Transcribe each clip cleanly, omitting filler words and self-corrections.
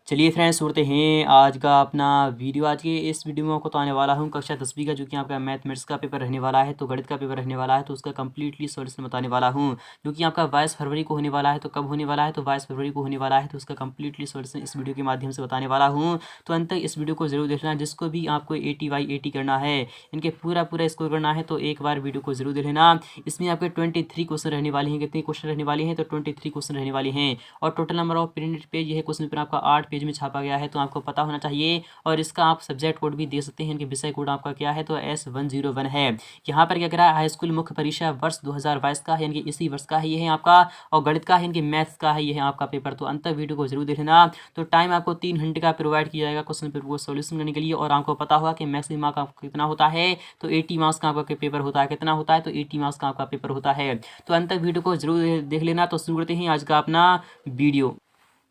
चलिए फ्रेंड्स सुनते हैं आज का अपना वीडियो। आज के इस वीडियो में आपको तो आने वाला हूँ कक्षा 10वीं का जो कि आपका मैथमेटिक्स का पेपर रहने वाला है, तो गणित का पेपर रहने वाला है, तो उसका कंप्लीटली सॉल्यूशन बताने वाला हूँ जो कि आपका 22 फरवरी को होने वाला है। तो कब होने वाला है? तो 22 फरवरी को होने वाला है, तो उसका कंप्लीटली सॉल्यूशन इस वीडियो के माध्यम से बताने वाला हूँ। तो अंत तक इस वीडियो को जरूर देखना। जिसको भी आपको 80/80 करना है, इनके पूरा स्कोर करना है, तो एक बार वीडियो को जरूर देख लेना। इसमें आपके 23 क्वेश्चन रहने वाले हैं। कितने क्वेश्चन रहने वाले हैं? तो 23 क्वेश्चन रहने वाले हैं। और total number of printed page यह क्वेश्चन पेपर आपका 8 पेज में छापा गया है, तो आपको पता होना चाहिए। और इसका आप सब्जेक्ट कोड भी दे सकते हैं। इनके विषय कोड आपका क्या है? तो S101 है। यहाँ पर क्या कह रहा है? हाई स्कूल मुख्य परीक्षा वर्ष 2022 का है, इनके इसी वर्ष का है ये है आपका। और गणित का है, इनके मैथ्स का है, ये है आपका पेपर। तो अंत तक वीडियो को जरूर देखना। तो टाइम आपको 3 घंटे का प्रोवाइड किया जाएगा क्वेश्चन पेपर को सोल्यूशन करने के लिए। और आपको पता होगा कि मैक्सिमम मार्क आपका कितना होता है? तो 80 मार्क्स का आपका पेपर होता है। कितना होता है? तो 80 मार्क्स का आपका पेपर होता है। तो अंत तक वीडियो को जरूर देख लेना। तो शुरू करते हैं आज का अपना वीडियो।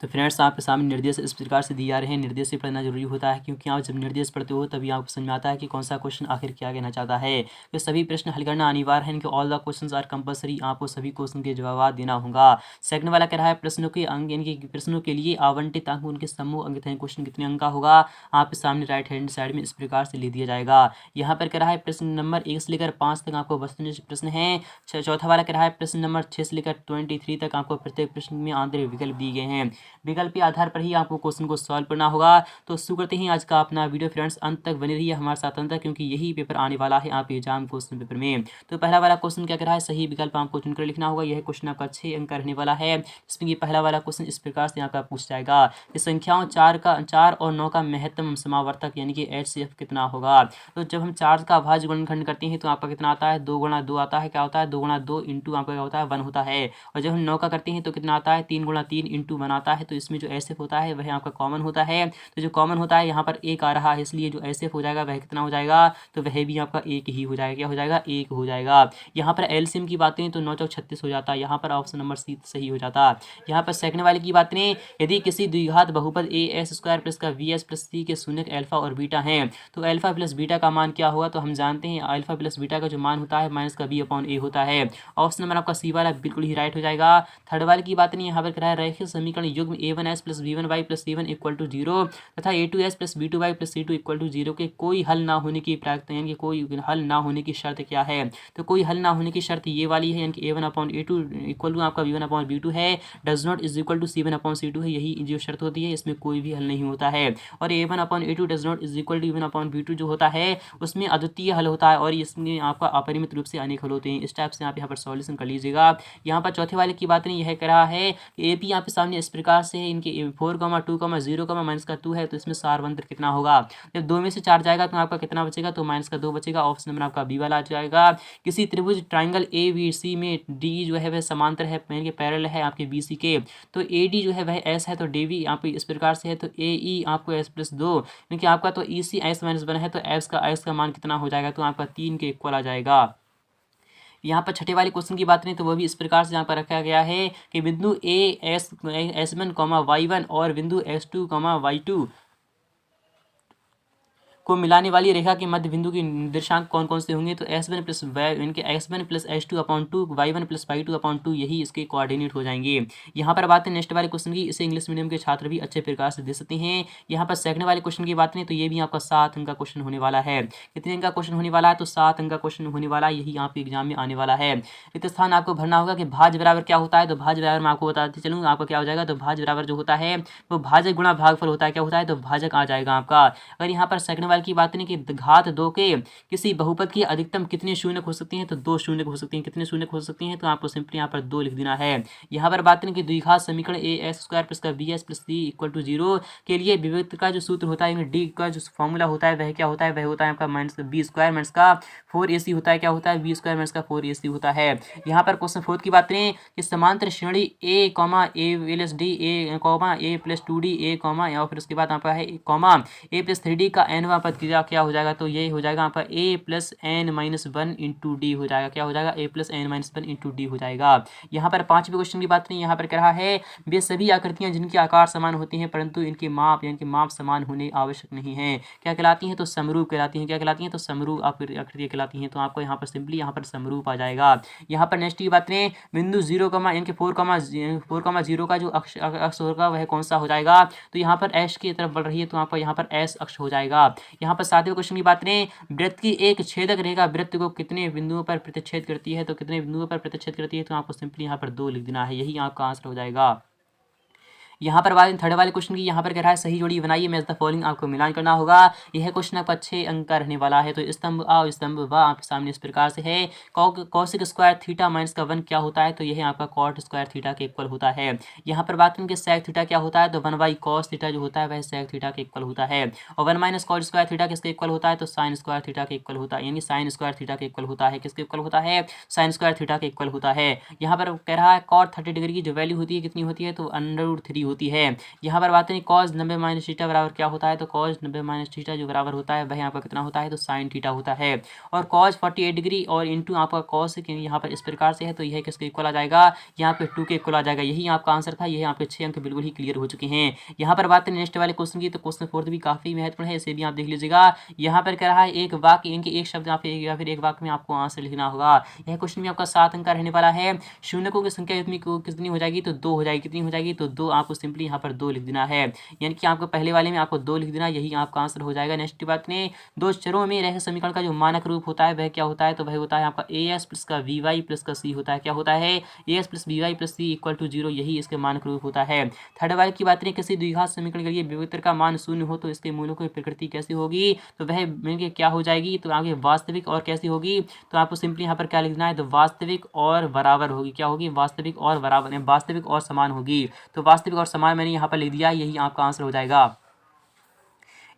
तो फ्रेंड्स आपके सामने निर्देश इस प्रकार से दिए जा रहे हैं। निर्देश से पढ़ना जरूरी होता है, क्योंकि आप जब निर्देश पढ़ते हो तभी आपको समझ में आता है कि कौन सा क्वेश्चन आखिर क्या कहना चाहता है। तो सभी प्रश्न हल करना अनिवार्य है। इनके all the questions are compulsory. आपको सभी क्वेश्चन के जवाब देना होगा। सेकंड वाला कह रहा है प्रश्नों के अंक, इनके प्रश्नों के लिए आवंटित अंक उनके समूह अंकित हैं। क्वेश्चन कितने अंक का होगा? आपके सामने राइट हैंड साइड में इस प्रकार से लिख दिया जाएगा। यहाँ पर कह रहा है प्रश्न नंबर 1 से लेकर 5 तक आपको वस्तुनिष्ठ प्रश्न है। चौथा वाला कह रहा है प्रश्न नंबर 6 से लेकर 23 तक आपको प्रत्येक प्रश्न में आंतरिक विकल्प दिए गए हैं। विकल्प के आधार पर ही आपको क्वेश्चन को सॉल्व करना होगा। तो शुरू करते हैं आज का अपना वीडियो। फ्रेंड्स अंत तक बने रहिए हमारे साथ अंत तक, क्योंकि यही पेपर आने वाला है आप एग्जाम क्वेश्चन पेपर में। तो पहला वाला क्वेश्चन क्या कर रहा है? सही विकल्प आपको चुनकर लिखना होगा। यह क्वेश्चन आपका 6 अंक का रहने वाला है। इसमें ये पहला वाला क्वेश्चन इस प्रकार से आपका पूछ जाएगा कि संख्याओं 4 और 9 का महत्तम समावर्तक यानी कि HCF कितना होगा? तो जब हम 4 का भाज्य गुणनखंड करते हैं तो आपका कितना आता है? 2 गुणा 2 आता है। क्या होता है? 2 गुणा 2 इंटू आपका क्या होता है? 1 होता है। और जब हम 9 का करते हैं तो कितना आता है? 3 गुणा 3 इंटू 1 आता है। तो इसमें जो HCF होता है वह आपका कॉमन होता है। तो जो कॉमन होता है यहाँ पर 1 आ रहा है, इसलिए जो HCF हो जाएगा वह कितना हो जाएगा? तो वह भी आपका 1 ही हो जाएगा। क्या हो जाएगा? 1 हो जाएगा। यहाँ पर LCM की बातें तो 9 चौक 36 हो जाता है। यहाँ पर ऑप्शन नंबर सी सही हो जाता। यहाँ पर सेकंड वाले की बात करें, यदि किसी द्विघात बहुपद AS² प्लस का VS प्लस C के शून्य अल्फा और बीटा हैं, तो अल्फा प्लस बीटा का मान क्या होगा? तो हम जानते हैं अल्फा प्लस बीटा का जो मान होता है माइनस का B/A होता है। ऑप्शन नंबर आपका सी वाला बिल्कुल ही राइट हो जाएगा। थर्ड वाले की बात नहीं, यहाँ पर कह रहा है रैखिक समीकरण युग्म A1S plus B1Y plus C1 equal to 0 तथा A2S plus B2Y plus C2 equal to 0 के कोई हल ना होने की प्राप्त यानी कि कोई हल ना होने की शर्त क्या है? तो कोई हल ना होने की शर्त ये वाली है, यानी कि A1/A2 इक्वल टू आपका B1/B2 है, does not is equal to C1/C2 है। यही जो शर्त होती है इसमें कोई भी हल नहीं होता है। और A1/A2 does not is equal to B1/B2 जो होता है उसमें अद्वितीय हल होता है, और इसमें आपका अपरिमित रूप से अनेक हल होते हैं। इस टाइप से आप यहाँ पर सॉल्यूशन कर लीजिएगा। यहाँ पर चौथे वाले की बात नहीं, यह कह रहा है कि AP आपके सामने इस प्रकार से है, इनके 4, 2, 0, -2 है, तो इसमें सारवंत्र कितना होगा? जब 2 में से 4 जाएगा तो आपका कितना बचेगा? तो -2 बचेगा। ऑप्शन नंबर आपका बी वाला आ जाएगा। किसी त्रिभुज ट्राइंगल ABC में D जो है वह समांतर है, यानी कि पैरेलल है आपके BC के, तो AD जो है वह S है, तो DB आप इस प्रकार से है, तो AE आपको S+2 यानी कि आपका तो EC S-1 है, तो X का मान कितना हो जाएगा? तो आपका 3 के इक्वल आ जाएगा। यहाँ पर छठे वाले क्वेश्चन की बात करें तो वो भी इस प्रकार से यहाँ पर रखा गया है कि बिंदु S1, Y1 और बिंदु S2, Y2 को मिलाने वाली रेखा के मध्य बिंदु के निर्देशांक कौन कौन से होंगे? तो S1 प्लस इनके X1 plus H2/2, Y1 plus Y2/2 यही इसके कोऑर्डिनेट हो जाएंगे। यहाँ पर बात है नेक्स्ट वाले क्वेश्चन की, इसे इंग्लिश मीडियम के छात्र भी अच्छे प्रकार से दे सकते हैं। यहाँ पर सेकंड वाले क्वेश्चन की बात करें तो ये भी आपका 7 अंक का क्वेश्चन होने वाला है। कितने अंक का क्वेश्चन होने वाला है? तो 7 अंक का क्वेश्चन होने वाला है, यही आपके एग्जाम में आने वाला है। रिक्त स्थान आपको भरना होगा कि भाज्य बराबर क्या होता है? तो भाज्य बराबर मैं आपको बताते चलूँ आपका क्या हो जाएगा। तो भाज्य बराबर जो होता है वो भाजक गुणा भागफल होता है। क्या होता है? तो भाजक आ जाएगा आपका। अगर यहाँ पर सेकंड वाले की बात करें कि घात 2 के किसी बहुपद की अधिकतम कितने शून्य हो सकती हैं? तो 2 शून्य हो सकती हैं। कितने शून्य हो सकती हैं? तो आपको सिंपली यहाँ पर 2 लिख देना है। यहाँ पर बात करें कि द्विघात समीकरण AS² प्लस का BS plus C equal to 0 के लिए विभक्त का जो सूत्र होता है, D का जो फॉर्मूला होता है वह क्या होता है? वह होता है आपका -B² माइनस का 4AC होता है। क्या होता है? B² माइनस का 4AC होता है। यहाँ पर क्वेश्चन 4 की बात करें कि समांतर श्रेणी A, A + D, A, A + 2D, A, और फिर उसके बाद आपका है A + 3D का n वां पर क्या हो जाएगा, तो ये हो जाएगा आपका a+n-1 इंटू डी हो जाएगा। क्या हो जाएगा, a+n-1 इंटू डी हो जाएगा। यहाँ पर 5वें क्वेश्चन की बात नहीं, यहाँ पर कह रहा है वे सभी आकृतियाँ जिनके आकार समान होते हैं परंतु इनके माप यानी कि माप समान होने आवश्यक नहीं है, क्या कहलाती हैं, तो समरूप कहलाती हैं। क्या कहलाती हैं, तो समरूप आकृतियाँ कहलाती हैं। तो आपको यहाँ पर सिंपली यहाँ पर समरूप आ जाएगा। यहाँ पर नेक्स्ट की बात करें, बिंदु 0, यानी कि 4,0 का जो अक्ष होगा वह कौन सा हो जाएगा, तो यहाँ पर एस की तरफ बढ़ रही है, तो आपका यहाँ पर एस अक्ष हो जाएगा। यहाँ पर 7वें क्वेश्चन की बात करें, वृत्त की एक छेदक रेखा वृत्त को कितने बिंदुओं पर प्रतिच्छेद करती है, तो कितने बिंदुओं पर प्रतिच्छेद करती है, तो आपको सिंपली यहाँ पर 2 लिख देना है, यही आपका आंसर हो जाएगा। यहाँ पर बात थर्ड वाले क्वेश्चन की, यहाँ पर कह रहा है सही जोड़ी बनाइए, मैच द फॉलोइंग, आपको मिलान करना होगा। यह क्वेश्चन आपका 6 अंक का रहने वाला है। तो स्तंभ आ और स्तंभ व आपके सामने इस प्रकार से है। कौशिक स्क्वायर थीटा माइनस का 1 क्या होता है, तो यह आपका कॉट स्क्वायर थीटा के इक्वल होता है। यहाँ पर बात करेंगे सेक थीटा क्या होता है, तो 1/cos थीटा जो होता है वह सेक थीटा के इक्वल होता है। और 1 - cot स्क्वायर थीटा किसके इक्वल होता है, तो साइन स्क्वायर थीटा के इक्वल होता है, यानी साइन स्क्वायर थीटा के इक्वल होता है। किसके इक्वल होता है, साइन स्क्वायर थीटा के इक्वल होता है। यहाँ पर कह रहा है cot 30 डिग्री की जो वैल्यू होती है कितनी होती है, तो √3 होती है। यहाँ पर बात करें cos 90 - थीटा बराबर क्या होता है, तो cos 90 - थीटा जो बराबर होता है वह आपका कितना होता है, तो साइन थीटा होता है। और cos 48 डिग्री और इंटू आपका cos यहाँ पर इस प्रकार से है, तो यह किसके इक्वल आ जाएगा, यहाँ पे 2 के इक्वल आ जाएगा। यही आपका आंसर था। यही आपके 6 अंक बिल्कुल ही क्लियर हो चुके हैं। यहाँ पर बात करें नेक्स्ट वाले क्वेश्चन की, तो क्वेश्चन 4 भी काफी महत्वपूर्ण है, इसे भी आप देख लीजिएगा। यहाँ पर कह रहा है एक वाक्य यानी कि एक शब्द या फिर एक वाक्य में आपको आंसर लिखना होगा। यह क्वेश्चन भी आपका 7 अंक का रहने वाला है। शून्यकों की संख्या कितनी हो जाएगी, तो 2 हो जाएगी। कितनी हो जाएगी, तो 2, आपको सिंपली यहाँ पर 2 लिख देना है, यानी कि आपको पहले वाले में आपको 2 लिख देना, यही आपका आंसर हो जाएगा। नेक्स्ट की बात करें, दो चरों में रैखिक समीकरण का जो मानक रूप होता है वह क्या होता है, तो वह होता है आपका as प्लस का vy प्लस का c होता है। क्या होता है, as plus vy plus c equal to 0, यही इसके मानक रूप होता है। थर्ड वाले की बात करें, किसी द्विघात समीकरण के लिए विभक्तर का मान 0 हो तो इसके मूलों की प्रकृति कैसी होगी, तो वह मिलकर क्या हो जाएगी, तो आगे वास्तविक और कैसी होगी, तो आपको सिंपली यहाँ पर क्या लिखना है, तो वास्तविक और बराबर होगी। क्या होगी, वास्तविक और बराबर, वास्तविक और समान होगी। तो वास्तविक और समान मैंने यहाँ पर लिख दिया, यही आपका आंसर हो जाएगा।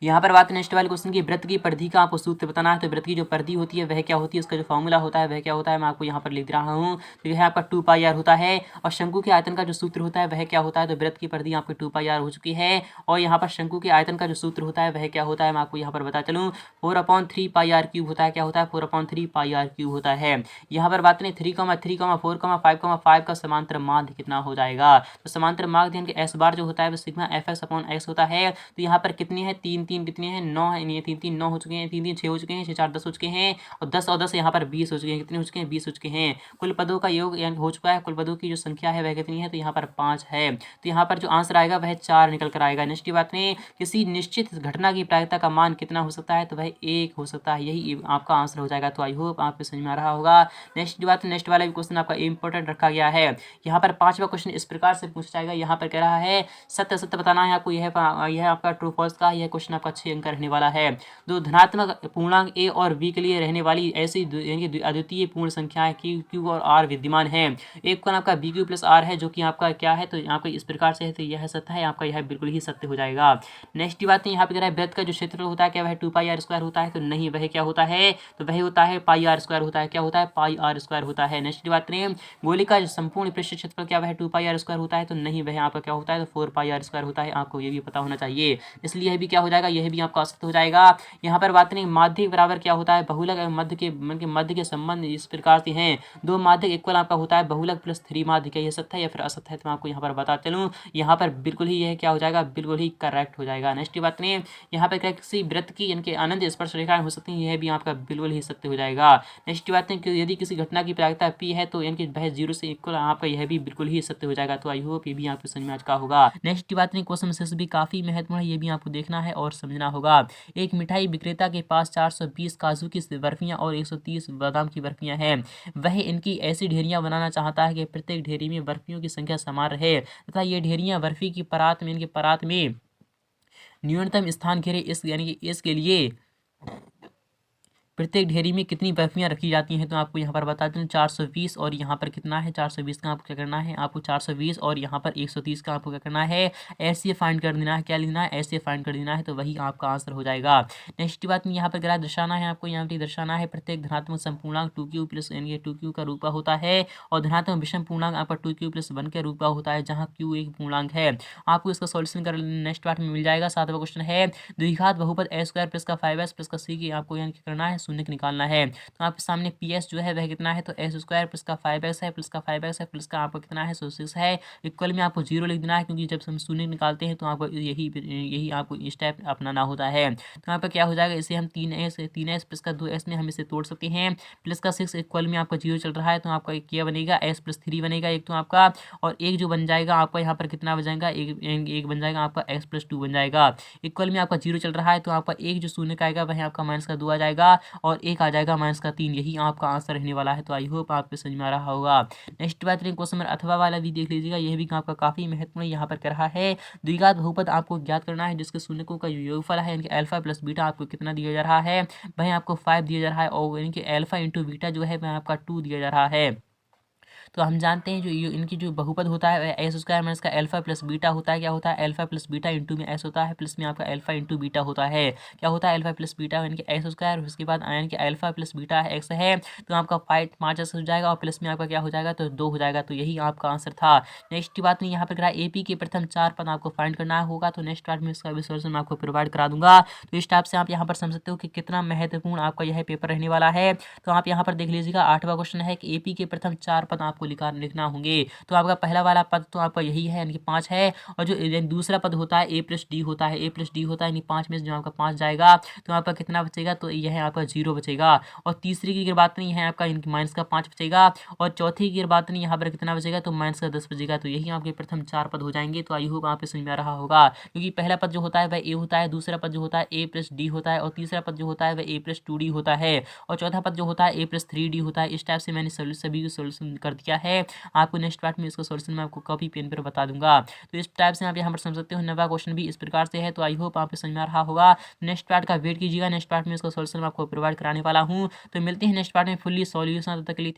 यहाँ पर बात नेक्स्ट वाले क्वेश्चन की, वृत्त की परिधि का आपको सूत्र बताना है। तो वृत्त की जो परिधि होती है वह क्या होती है, उसका जो फॉर्मूला होता है वह क्या होता है, मैं आपको यहाँ पर लिख रहा हूँ। तो यह आपका 2πr होता है। और शंकु के आयतन का जो सूत्र होता है वह क्या होता है, तो वृत्त की परिधि आपकी 2πr हो चुकी है। और यहाँ पर शंकु के आयतन का जो सूत्र होता है वह क्या होता है, मैं आपको यहाँ पर बता चलूँ, 4/3πr³ होता है। क्या होता है, 4/3πr³ होता है। यहाँ पर बात करें 3, 3, 4, 5, 5 का समांतर माध्य कितना हो जाएगा, तो समांतर माध्य यानी कि s बार जो होता है वह सिग्मा fx/x होता है। तो यहाँ पर कितनी है, 3, 3 कितनी है, 9 है, नहीं 3, 3 9 हो चुके हैं, 3, 3 6 हो चुके हैं, 6, 4 10 हो चुके हैं, और 10 और 10 यहाँ पर 20 हो चुके हैं। कितने हो चुके हैं, 20 हो चुके हैं। कुल पदों का योग यानी हो चुका है, कुल पदों की जो संख्या है वह कितनी है, तो यहाँ पर 5 है। तो यहाँ पर जो आंसर आएगा वह 4 निकल कर आएगा। नेक्स्ट की बात में, किसी निश्चित घटना की प्रायिकता का मान कितना हो सकता है, तो वह 1 हो सकता है, यही आपका आंसर हो जाएगा। तो आई होप आपको समझ में आ रहा होगा। नेक्स्ट की बात, नेक्स्ट वाला भी क्वेश्चन आपका इंपॉर्टेंट रखा गया है। यहाँ पर 5वां क्वेश्चन इस प्रकार से पूछा जाएगा। यहाँ पर कह रहा है सत्य सत्य बताना है आपको। यह आपका ट्रू फॉल्स का यह क्वेश्चन आपका 6 अंक रहने वाला है। दो धनात्मक पूर्णांक a और b के लिए रहने वाली ऐसी अद्वितीय पूर्ण संख्याएं q और r विद्यमान है। एक का आपका bq प्लस r है जो कि आपका क्या है, तो यहाँ पर इस प्रकार से है, तो यह सत्य है, आपका यह बिल्कुल ही सत्य हो जाएगा। नेक्स्ट बात है, यहाँ पे कह रहा है वृत्त का जो क्षेत्रफल होता है क्या वह 2πr² होता है, तो नहीं, वह क्या होता है, तो वह होता है πr² होता है। क्या होता है, πr² होता है। नेक्स्ट बात करें, गोली का जो संपूर्ण पृष्ठ क्षेत्रफल क्या वह 2πr² होता है, तो नहीं, वह आपका क्या होता है, तो 4πr² होता है। आपको ये भी पता होना चाहिए, इसलिए यह भी क्या हो जाएगा, यह भी आपका असत्य हो जाएगा। यहाँ पर बात करें माध्यिक बराबर क्या होता है, बहुलक मध्य के संबंध इस प्रकार से हैं। दो माध्यिक इक्वल आपका होता है बहुलक प्लस 3 माध्यिक है। यह सत्य है या फिर असत्य है, तो मैं आपको यहाँ पर बता चलूँ, यहाँ पर बिल्कुल ही यह क्या हो जाएगा, बिल्कुल ही करेक्ट हो जाएगा। नेक्स्ट बात करें, यहाँ पर किसी वृत्त की इनके अनंत स्पर्श रेखाएं हो सकती हैं, यह भी आपका बिल्कुल ही सत्य हो जाएगा। नेक्स्ट बात है कि यदि किसी घटना की प्रायिकता p है तो इनकी वह 0 से इक्वल, आपका यह भी बिल्कुल ही सत्य हो जाएगा। तो आई होप ये भी आपको समझ में आ चुका होगा। नेक्स्ट बात नहीं, क्वेश्चन शेष भी काफी महत्वपूर्ण है, ये भी आपको देखना है और समझना होगा। एक मिठाई विक्रेता के पास 420 काजू की बर्फियां और 130 बादाम की बर्फियां हैं। वह इनकी ऐसी ढेरियां बनाना चाहता है कि प्रत्येक ढेरी में बर्फियों की संख्या समान रहे तथा ये ढेरियां बर्फी की परात में इनके परात में न्यूनतम स्थान घेरे। इस यानी कि इसके लिए प्रत्येक ढेरी में कितनी बर्फियाँ रखी जाती हैं, तो आपको यहाँ पर बता दूँ 420 और यहाँ पर कितना है 420 का आपको क्या करना है, आपको 420 और यहाँ पर 130 का आपको क्या करना है, ऐसे फाइंड कर देना है। क्या लिखना है, ऐसे फाइंड कर देना है, तो वही आपका आंसर हो जाएगा। नेक्स्ट बात में यहाँ पर ग्राफ दर्शाना है, आपको यहाँ पर दर्शाना है प्रत्येक धनात्मक संपूर्णांक 2q प्लस यानी 2q का रूपा होता है और धनात्मक विषम पूर्णांक आपका 2q प्लस 1 का रूपा होता है, जहाँ q एक पूर्णांक है। आपको इसका सॉल्यूशन कर नेक्स्ट पार्ट में मिल जाएगा। 7वां क्वेश्चन है द्विघात बहुपद a स्क्वायर प्लस का 5s प्लस का c की आपको यानी क्या करना है, शून्य निकालना है। तो आपके सामने PS जो है वह कितना है, तो s स्क्वायर प्लस का 5s है प्लस का 5s है प्लस का आपका कितना है 106 है। इक्वल में आपको 0 लिख देना है, क्योंकि जब हम शून्य निकालते हैं तो आपको यही आपको स्टेप अपनाना होता है। तो यहाँ पर क्या हो जाएगा, इसे हम 3s प्लस का 2s में हम इसे तोड़ सकते हैं। प्लस का 6 इक्वल में आपका 0 चल रहा है, तो आपका क्या बनेगा, s प्लस 3 बनेगा एक तो आपका, और एक जो बन जाएगा आपका यहाँ पर कितना बन जाएगा, एक बन जाएगा आपका x प्लस 2 बन जाएगा। इक्वल में आपका 0 चल रहा है, तो आपका एक जो शून्य का आएगा वह आपका माइनस का 2 आ जाएगा और एक आ जाएगा माइनस का 3। यही आपका आंसर रहने वाला है। तो आई होप आपको समझ में आ रहा होगा। नेक्स्ट बात क्वेश्चन नंबर अथवा वाला भी देख लीजिएगा, यह भी आपका काफी महत्वपूर्ण यहाँ पर कर रहा है। द्विघात बहुपद आपको ज्ञात करना है जिसके शून्यकों का योगफल है, यानी अल्फा प्लस बीटा आपको कितना दिया जा रहा है, वही आपको 5 दिया जा रहा है, और यानी कि अल्फा इंटू बीटा जो है वह आपका 2 दिया जा रहा है। तो हम जानते हैं जो इनकी जो बहुपद होता है एस स्क्वायर माइनस का अल्फा प्लस बीटा होता है। क्या होता है, अल्फा प्लस बीटा इंटू में एस होता है, प्लस में आपका अल्फा इंटू बीटा होता है। क्या होता है, अल्फा प्लस बीटा यानी कि एस स्क्वायर, उसके बाद यानी कि अल्फा प्लस बीटा है एक्स है, तो आपका 5 हो जाएगा और प्लस में आपका क्या हो जाएगा, तो 2 हो जाएगा। तो यही आपका आंसर था। नेक्स्ट बात में यहाँ पर करा एपी के प्रथम 4 पद आपको फाइंड करना होगा, तो नेक्स्ट पार्ट में इसका भी सॉल्यूशन मैं आपको प्रोवाइड करा दूंगा। तो इस टाइप से आप यहाँ पर समझ सकते हो कि कितना महत्वपूर्ण आपका यह पेपर रहने वाला है। तो आप यहाँ पर देख लीजिएगा 8वां क्वेश्चन है कि एपी के प्रथम 4 पद आपको लिखना होंगे। तो आपका पहला वाला पद तो आपका यही है यानी कि 5 है, और जो दूसरा पद होता है a प्लस डी होता है, a प्लस डी होता है यानी 5 में से जो आपका 5 जाएगा तो आपका कितना बचेगा, तो यह आपका 0 बचेगा। और तीसरी की अगर बात नहीं है आपका माइनस का 5 बचेगा, और चौथी की अगर बात नहीं यहाँ पर कितना बचेगा, तो माइनस का 10 बचेगा। तो यही आपके प्रथम 4 पद हो जाएंगे। तो आई होप आपको समझ में आ रहा होगा, क्योंकि पहला पद जो होता है वह a होता है, दूसरा पद जो होता है a प्लस डी होता है, और तीसरा पद जो होता है वह a प्लस 2d होता है, और चौथा पद जो होता है a प्लस 3d होता है। इस टाइप से मैंने सभी को सोल्यूशन कर दिया है। आपको नेक्स्ट पार्ट में इसका सॉल्यूशन मैं आपको कॉपी पेन पर बता दूंगा। तो इस टाइप से आप यहाँ पर समझ सकते हो। 9वां क्वेश्चन भी इस प्रकार से है। तो आई होप आपको समझ में आ रहा होगा। नेक्स्ट पार्ट का वेट कीजिएगा, नेक्स्ट पार्ट में इसका सॉल्यूशन मैं आपको प्रोवाइड कराने वाला हूँ। तो मिलते हैं नेक्स्ट पार्ट में फुल्ली सॉल्यूशन। तब तक के लिए